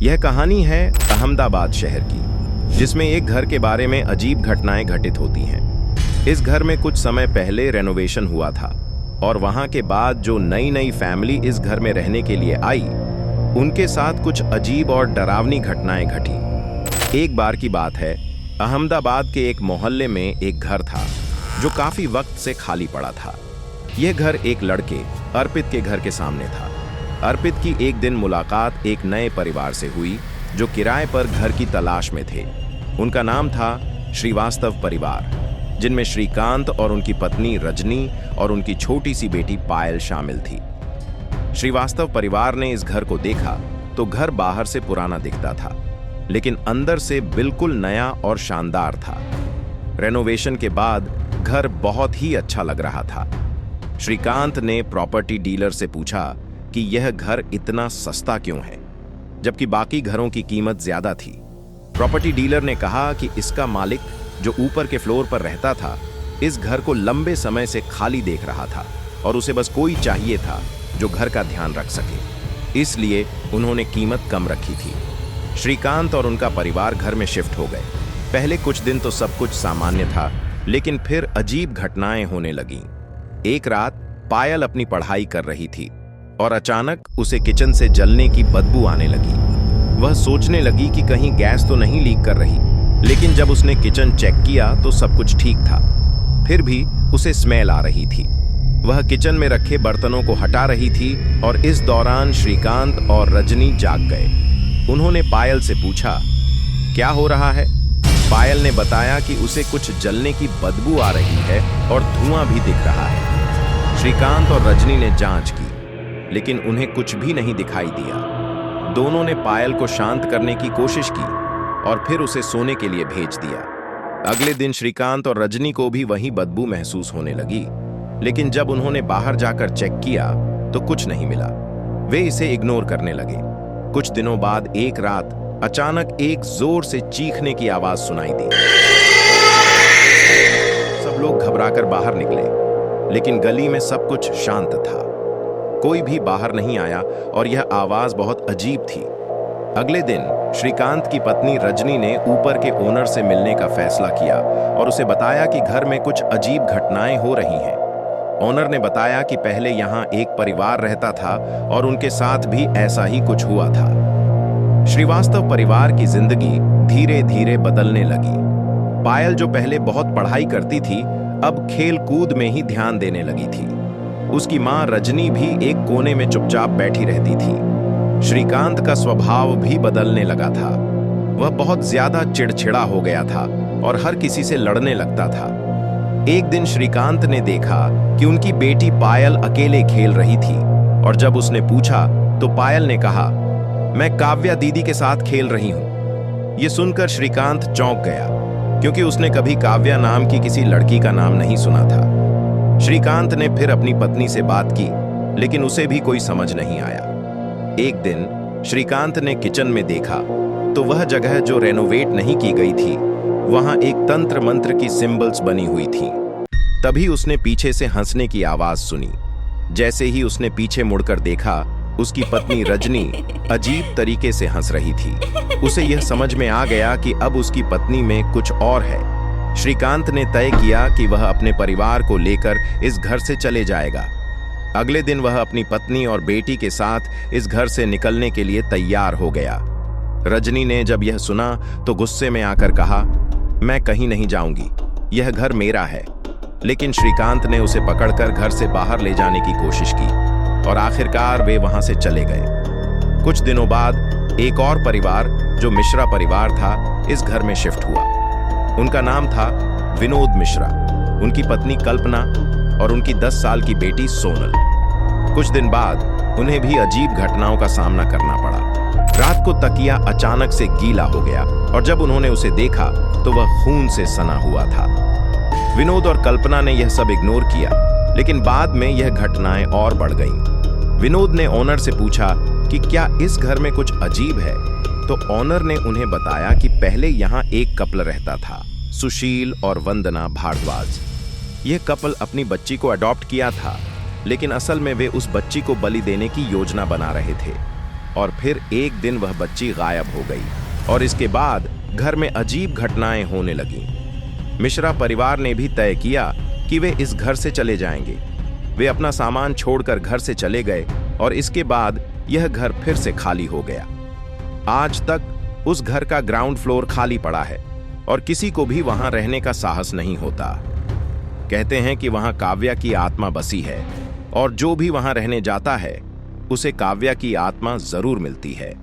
यह कहानी है अहमदाबाद शहर की, जिसमें एक घर के बारे में अजीब घटनाएं घटित होती हैं। इस घर में कुछ समय पहले रेनोवेशन हुआ था और वहां के बाद जो नई नई फैमिली इस घर में रहने के लिए आई, उनके साथ कुछ अजीब और डरावनी घटनाएं घटी। एक बार की बात है, अहमदाबाद के एक मोहल्ले में एक घर था जो काफी वक्त से खाली पड़ा था। यह घर एक लड़के अर्पित के घर के सामने था। अर्पित की एक दिन मुलाकात एक नए परिवार से हुई जो किराए पर घर की तलाश में थे। उनका नाम था श्रीवास्तव परिवार, जिनमें श्रीकांत और उनकी पत्नी रजनी और उनकी छोटी सी बेटी पायल शामिल थी। श्रीवास्तव परिवार ने इस घर को देखा तो घर बाहर से पुराना दिखता था, लेकिन अंदर से बिल्कुल नया और शानदार था। रेनोवेशन के बाद घर बहुत ही अच्छा लग रहा था। श्रीकांत ने प्रॉपर्टी डीलर से पूछा कि यह घर इतना सस्ता क्यों है, जबकि बाकी घरों की कीमत ज्यादा थी। प्रॉपर्टी डीलर ने कहा कि इसका मालिक जो ऊपर के फ्लोर पर रहता था, इस घर को लंबे समय से खाली देख रहा था और उसे बस कोई चाहिए था जो घर का ध्यान रख सके, इसलिए उन्होंने कीमत कम रखी थी। श्रीकांत और उनका परिवार घर में शिफ्ट हो गए। पहले कुछ दिन तो सब कुछ सामान्य था, लेकिन फिर अजीब घटनाएं होने लगीं। एक रात पायल अपनी पढ़ाई कर रही थी और अचानक उसे किचन से जलने की बदबू आने लगी। वह सोचने लगी कि कहीं गैस तो नहीं लीक कर रही, लेकिन जब उसने किचन चेक किया तो सब कुछ ठीक था। फिर भी उसे स्मेल आ रही थी। वह किचन में रखे बर्तनों को हटा रही थी और इस दौरान श्रीकांत और रजनी जाग गए। उन्होंने पायल से पूछा, क्या हो रहा है? पायल ने बताया कि उसे कुछ जलने की बदबू आ रही है और धुआं भी दिख रहा है। श्रीकांत और रजनी ने जांच की, लेकिन उन्हें कुछ भी नहीं दिखाई दिया। दोनों ने पायल को शांत करने की कोशिश की और फिर उसे सोने के लिए भेज दिया। अगले दिन श्रीकांत और रजनी को भी वही बदबू महसूस होने लगी, लेकिन जब उन्होंने बाहर जाकर चेक किया तो कुछ नहीं मिला। वे इसे इग्नोर करने लगे। कुछ दिनों बाद एक रात अचानक एक जोर से चीखने की आवाज सुनाई दी। सब लोग घबराकर बाहर निकले, लेकिन गली में सब कुछ शांत था। कोई भी बाहर नहीं आया और यह आवाज बहुत अजीब थी। अगले दिन श्रीकांत की पत्नी रजनी ने ऊपर के ओनर से मिलने का फैसला किया और उसे बताया कि घर में कुछ अजीब घटनाएं हो रही हैं। ओनर ने बताया कि पहले यहाँ एक परिवार रहता था और उनके साथ भी ऐसा ही कुछ हुआ था। श्रीवास्तव परिवार की जिंदगी धीरे धीरे बदलने लगी। पायल जो पहले बहुत पढ़ाई करती थी, अब खेल कूद में ही ध्यान देने लगी थी। उसकी मां रजनी भी एक कोने में चुपचाप बैठी रहती थी। श्रीकांत का स्वभाव भी बदलने लगा था। वह बहुत ज्यादा चिड़चिड़ा हो गया था और हर किसी से लड़ने लगता था। एक दिन श्रीकांत ने देखा कि उनकी बेटी पायल अकेले खेल रही थी और जब उसने पूछा तो पायल ने कहा, मैं काव्या दीदी के साथ खेल रही हूं। यह सुनकर श्रीकांत चौंक गया, क्योंकि उसने कभी काव्या नाम की किसी लड़की का नाम नहीं सुना था। श्रीकांत ने फिर अपनी पत्नी से बात की, लेकिन उसे भी कोई समझ नहीं आया। एक दिन श्रीकांत ने किचन में देखा तो वह जगह जो रेनोवेट नहीं की गई थी, वहां एक तंत्र मंत्र की सिंबल्स बनी हुई थी। तभी उसने पीछे से हंसने की आवाज सुनी। जैसे ही उसने पीछे मुड़कर देखा, उसकी पत्नी रजनी अजीब तरीके से हंस रही थी। उसे यह समझ में आ गया कि अब उसकी पत्नी में कुछ और है। श्रीकांत ने तय किया कि वह अपने परिवार को लेकर इस घर से चले जाएगा। अगले दिन वह अपनी पत्नी और बेटी के साथ इस घर से निकलने के लिए तैयार हो गया। रजनी ने जब यह सुना तो गुस्से में आकर कहा, मैं कहीं नहीं जाऊंगी, यह घर मेरा है। लेकिन श्रीकांत ने उसे पकड़कर घर से बाहर ले जाने की कोशिश की और आखिरकार वे वहां से चले गए। कुछ दिनों बाद एक और परिवार जो मिश्रा परिवार था, इस घर में शिफ्ट हुआ। उनका नाम था विनोद मिश्रा, उनकी पत्नी कल्पना और उनकी 10 साल की बेटी सोनल। कुछ दिन बाद उन्हें भी अजीब घटनाओं का सामना करना पड़ा। रात को तकिया अचानक से गीला हो गया और जब उन्होंने उसे देखा तो वह खून से सना हुआ था। विनोद और कल्पना ने यह सब इग्नोर किया, लेकिन बाद में यह घटनाएं और बढ़ गईं। विनोद ने ओनर से पूछा कि क्या इस घर में कुछ अजीब है, तो ओनर ने उन्हें बताया कि पहले यहाँ एक कपल रहता था, सुशील और वंदना भारद्वाज। यह कपल अपनी बच्ची को अडॉप्ट किया था, लेकिन असल में वे उस बच्ची को बलि देने की योजना बना रहे थे। और फिर एक दिन वह बच्ची गायब हो गई और इसके बाद घर में अजीब घटनाएं होने लगीं। मिश्रा परिवार ने भी तय किया कि वे इस घर से चले जाएंगे। वे अपना सामान छोड़कर घर से चले गए और इसके बाद यह घर फिर से खाली हो गया। आज तक उस घर का ग्राउंड फ्लोर खाली पड़ा है और किसी को भी वहां रहने का साहस नहीं होता। कहते हैं कि वहां काव्या की आत्मा बसी है और जो भी वहां रहने जाता है उसे काव्या की आत्मा जरूर मिलती है।